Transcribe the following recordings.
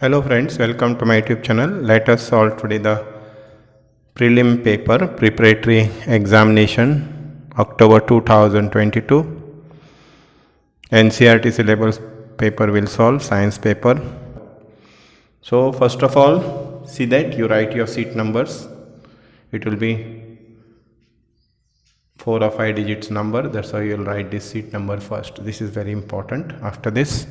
Hello friends, welcome to my YouTube channel. Let us solve today the prelim paper, preparatory examination, October 2022. Ncert syllabus paper will solve, science paper. So first of all, see that you write your seat numbers. It will be 4 or 5 digits number. That's how you will write this seat number first. This is very important. After this,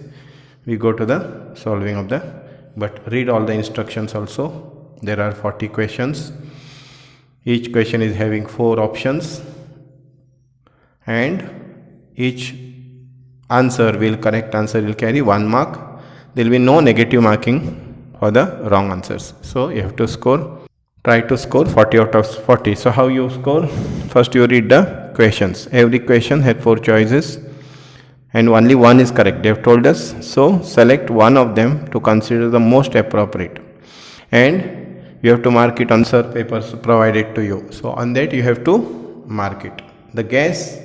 we go to the solving of the. But read all the instructions also. There are 40 questions. Each question is having 4 options, and each correct answer will carry 1 mark. There will be no negative marking for the wrong answers. So you have to try to score 40 out of 40. So how you score? First you read the questions. Every question had 4 choices and only one is correct. They have told us. So select one of them to consider the most appropriate, and you have to mark it on answer papers provided to you. So on that you have to mark it. The gas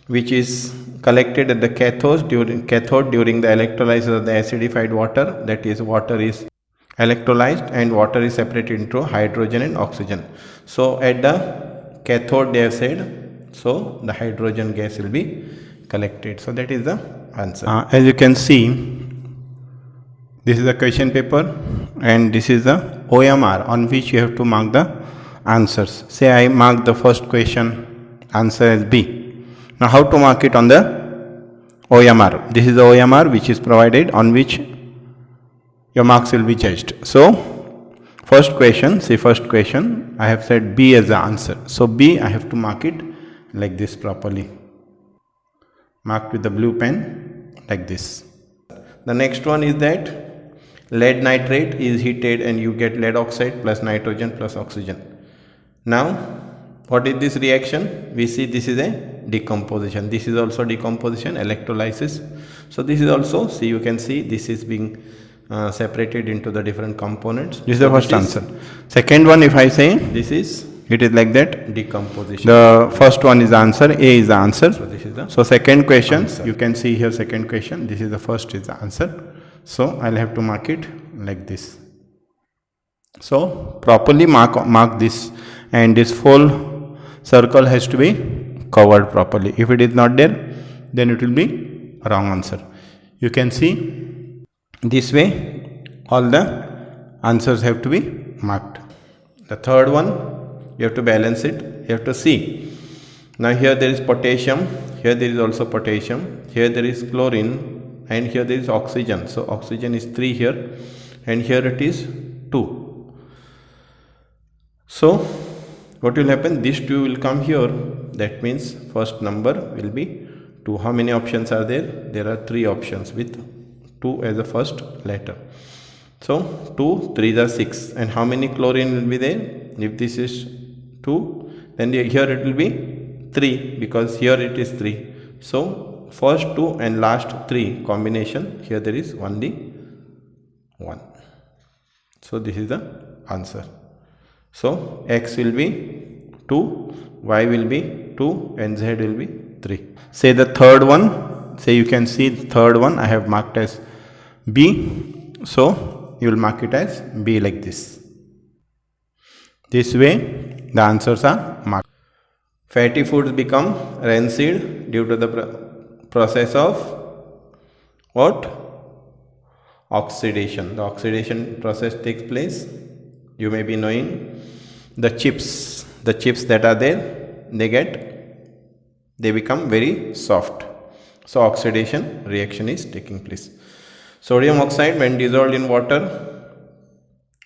which is collected at the cathode during the electrolysis of the acidified water, that is, water is electrolyzed and water is separated into hydrogen and oxygen. So at the cathode they have said, so the hydrogen gas will be collected. So that is the answer. As you can see, this is the question paper and this is the OMR on which you have to mark the answers. Say I mark the first question answer as B. Now how to mark it on the OMR? This is the OMR which is provided, on which your marks will be judged. So first question, I have said B as the answer. So B I have to mark it like this properly. Marked with the blue pen like this. The next one is that lead nitrate is heated and you get lead oxide plus nitrogen plus oxygen. Now what is this reaction? We see this is a decomposition. This is also decomposition, electrolysis. So this is also, see, you can see this is being separated into the different components. This is the first answer. Second one, if I say this is, it is like that, decomposition. The first one is the answer, A is the answer. So this is the second question answer. You can see here second question, this is the first is the answer. So I'll have to mark it like this. So properly mark this, and this full circle has to be covered properly. If it is not there, then it will be wrong answer. You can see this way all the answers have to be marked. The third one, you have to balance it. You have to see. Now here there is potassium, here there is also potassium, here there is chlorine, and here there is oxygen. So oxygen is 3 here, and here it is 2. So what will happen? These 2 will come here. That means first number will be 2. How many options are there? There are 3 options with 2 as the first letter. So 2, 3 are 6. And how many chlorine will be there? If this is 2, then here it will be 3, because here it is 3. So first 2 and last 3 combination, here there is only 1. So this is the answer. So X will be 2, Y will be 2, and Z will be 3. Say the third one, say you can see the third one I have marked as B. So you will mark it as B like this. This way the answers are marked. Fatty foods become rancid due to the process of what? Oxidation. The oxidation process takes place. You may be knowing the chips that are there, they become very soft. So oxidation reaction is taking place. Sodium oxide, when dissolved in water,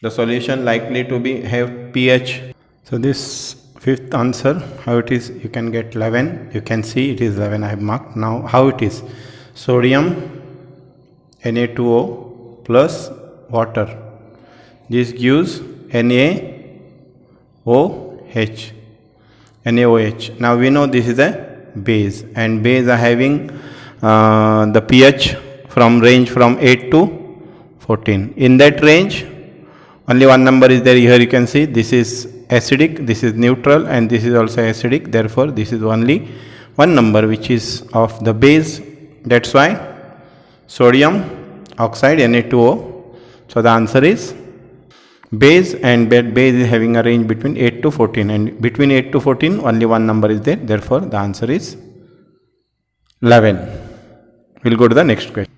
the solution likely to have pH. So this fifth answer, how it is, you can get 11. You can see it is 11 I have marked. Now how it is? Sodium Na2O plus water. This gives NaOH. Now we know this is a base, and base are having the pH range from 8 to 14. In that range, only one number is there. Here you can see this is acidic, this is neutral, and this is also acidic. Therefore this is only one number which is of the base. That's why sodium oxide Na2O So the answer is base, and base is having a range between 8 to 14, and between 8 to 14 only one number is there, therefore the answer is 11. We'll go to the next question.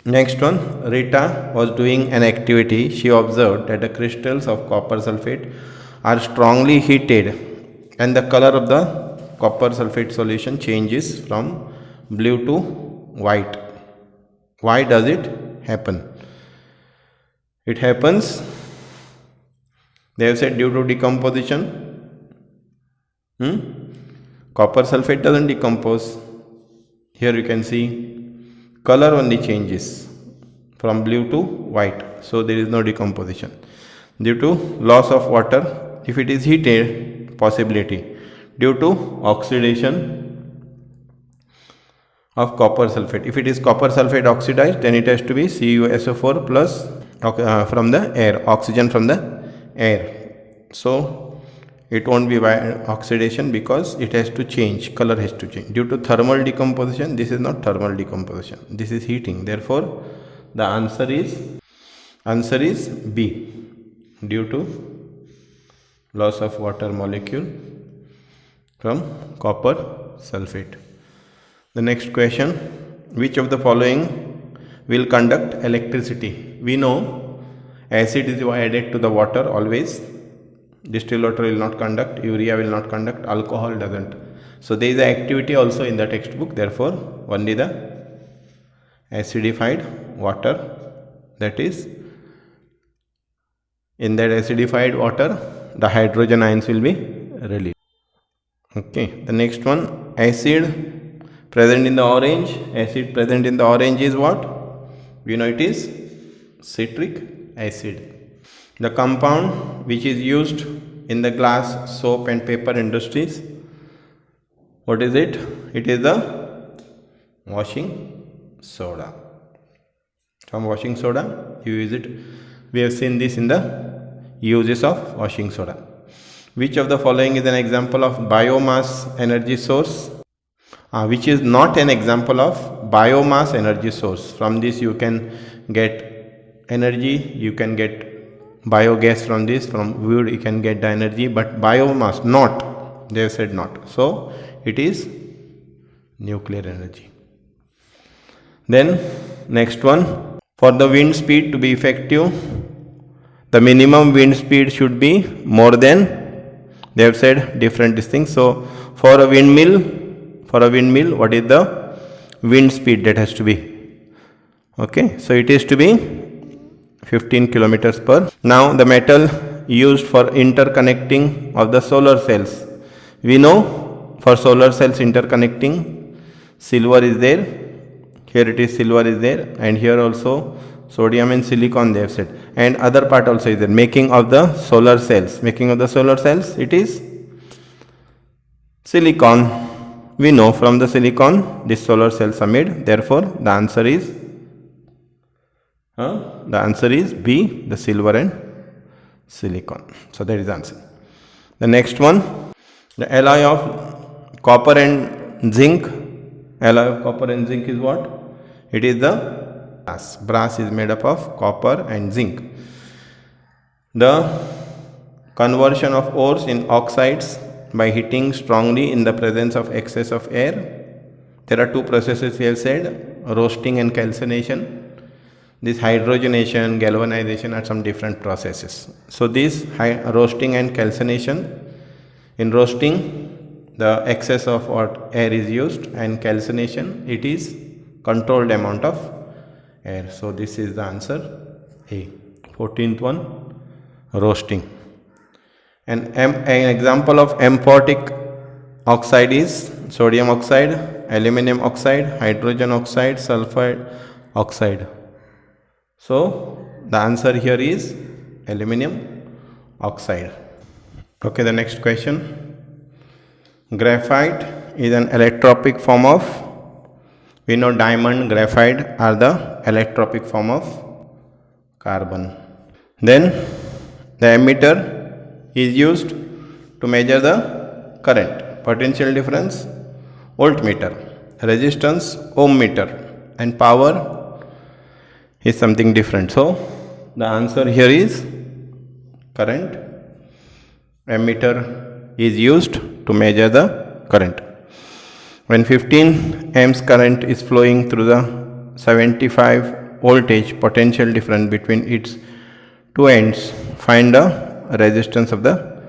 Next one, Rita was doing an activity. She observed that the crystals of copper sulfate are strongly heated and the color of the copper sulfate solution changes from blue to white. Why does it happen? It happens, they have said, due to decomposition. Copper sulfate doesn't decompose. Here you can see color only changes from blue to white, so there is no decomposition. Due to loss of water, if it is heated, possibility. Due to oxidation of copper sulfate. If it is copper sulfate oxidized, then it has to be CuSO4 plus from the air, oxygen from the air. So it won't be by oxidation because it has to change, color has to change. Due to thermal decomposition, this is not thermal decomposition, this is heating. Therefore, the answer is B, due to loss of water molecule from copper sulfate. The next question, which of the following will conduct electricity? We know acid is added to the water always. Distilled water will not conduct, urea will not conduct, alcohol doesn't. So there is an activity also in the textbook, therefore only the acidified water, that is, in that acidified water the hydrogen ions will be released. Okay, the next one, acid present in the orange. Acid present in the orange is what? We know it is citric acid. The compound which is used in the glass, soap and paper industries, what is it? It is the washing soda. From washing soda you use it. We have seen this in the uses of washing soda. Which of the following is an example of biomass energy source? Which is not an example of biomass energy source. From this you can get energy, you can get biogas from this, from wood you can get the energy, but biomass not, they have said not. So it is nuclear energy. Then next one, for the wind speed to be effective, the minimum wind speed should be more than, they have said different things. So for a windmill, what is the wind speed that has to be? Okay, so it is to be 15 kilometers per. Now the metal used for interconnecting of the solar cells. We know for solar cells interconnecting, silver is there. Here it is, silver is there, and here also sodium and silicon they have said. And other part also is there. Making of the solar cells. Making of the solar cells, it is silicon. We know from the silicon these solar cells are made. Therefore, the answer is B, the silver and silicon. So that is the answer. The next one, the alloy of copper and zinc. Alloy of copper and zinc is what? It is the brass. Brass is made up of copper and zinc. The conversion of ores in oxides by heating strongly in the presence of excess of air. There are two processes we have said, roasting and calcination. This hydrogenation, galvanization are some different processes. So this roasting and calcination, in roasting the excess of air is used, and calcination it is controlled amount of air. So this is the answer A. 14th one, roasting. And an example of amphotic oxide is sodium oxide, aluminum oxide, hydrogen oxide, sulfide oxide. So the answer here is aluminum oxide. Okay, the next question. Graphite is an allotropic form of, we know diamond, graphite are the allotropic form of carbon. Then the ammeter is used to measure the current, potential difference, voltmeter, resistance, ohm meter, and power is something different. So the answer here is current. Ammeter is used to measure the current. When 15 amps current is flowing through the 75 voltage potential difference between its two ends, find the resistance of the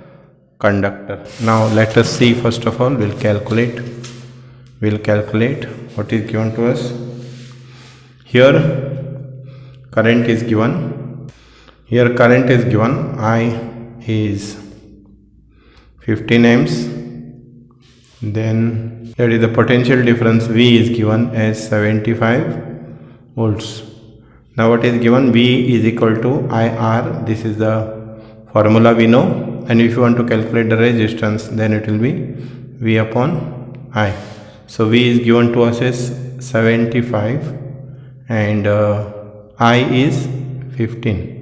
conductor. Now let us see, first of all we'll calculate what is given to us. Here current is given, I is 15 amps, then here is the potential difference, V is given as 75 volts. Now what is given, V is equal to IR, this is the formula we know, and if you want to calculate the resistance, then it will be V upon I. So V is given to us as 75 and I is 15.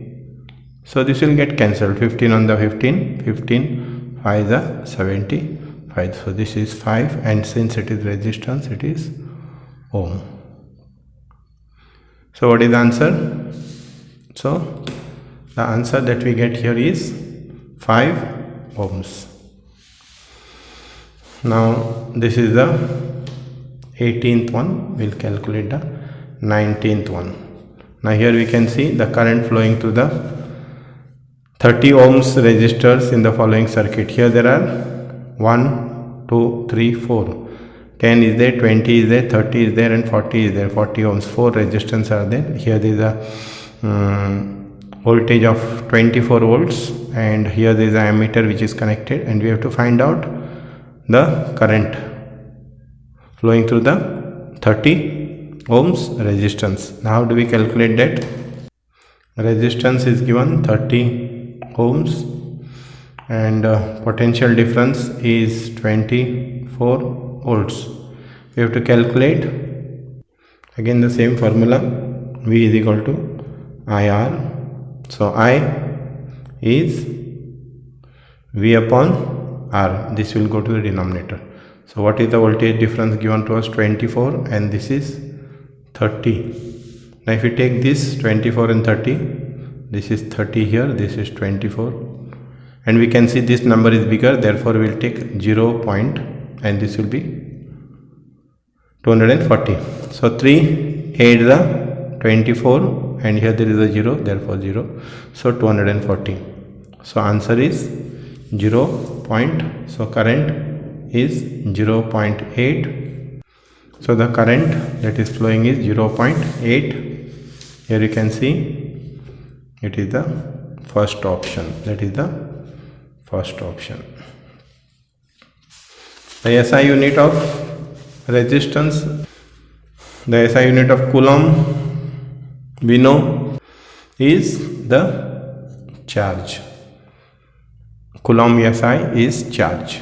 So this will get cancelled, 15 on the 15, 5 is the 75. So this is 5, and since it is resistance, it is ohm. So what is the answer? So the answer that we get here is 5 ohms. Now this is the 18th one, we'll calculate the 19th one. Now here we can see the current flowing through the 30 ohms resistors in the following circuit. Here there are 1, 2, 3, 4. 10 is there, 20 is there, 30 is there, and 40 is there. 40 ohms, 4 resistance are there. Here there is a voltage of 24 volts, and here there is an ammeter which is connected, and we have to find out the current flowing through the 30 ohms resistance. Now how do we calculate that? Resistance is given 30 ohms, and potential difference is 24 volts. We have to calculate again the same formula, V is equal to IR. So I is V upon R, this will go to the denominator. So what is the voltage difference given to us? 24, and this is 30. Now if you take this 24 and 30, this is 30 here, this is 24, and we can see this number is bigger, therefore we will take 0 point, and this will be 240. So 3 add the 24, and here there is a 0, therefore 0, so 240. So answer is 0 point. So current is 0.8. So the current that is flowing is 0.8. Here you can see it is the first option, that is the first option. The SI unit of resistance, the SI unit of coulomb we know is the charge. Coulomb SI is charge.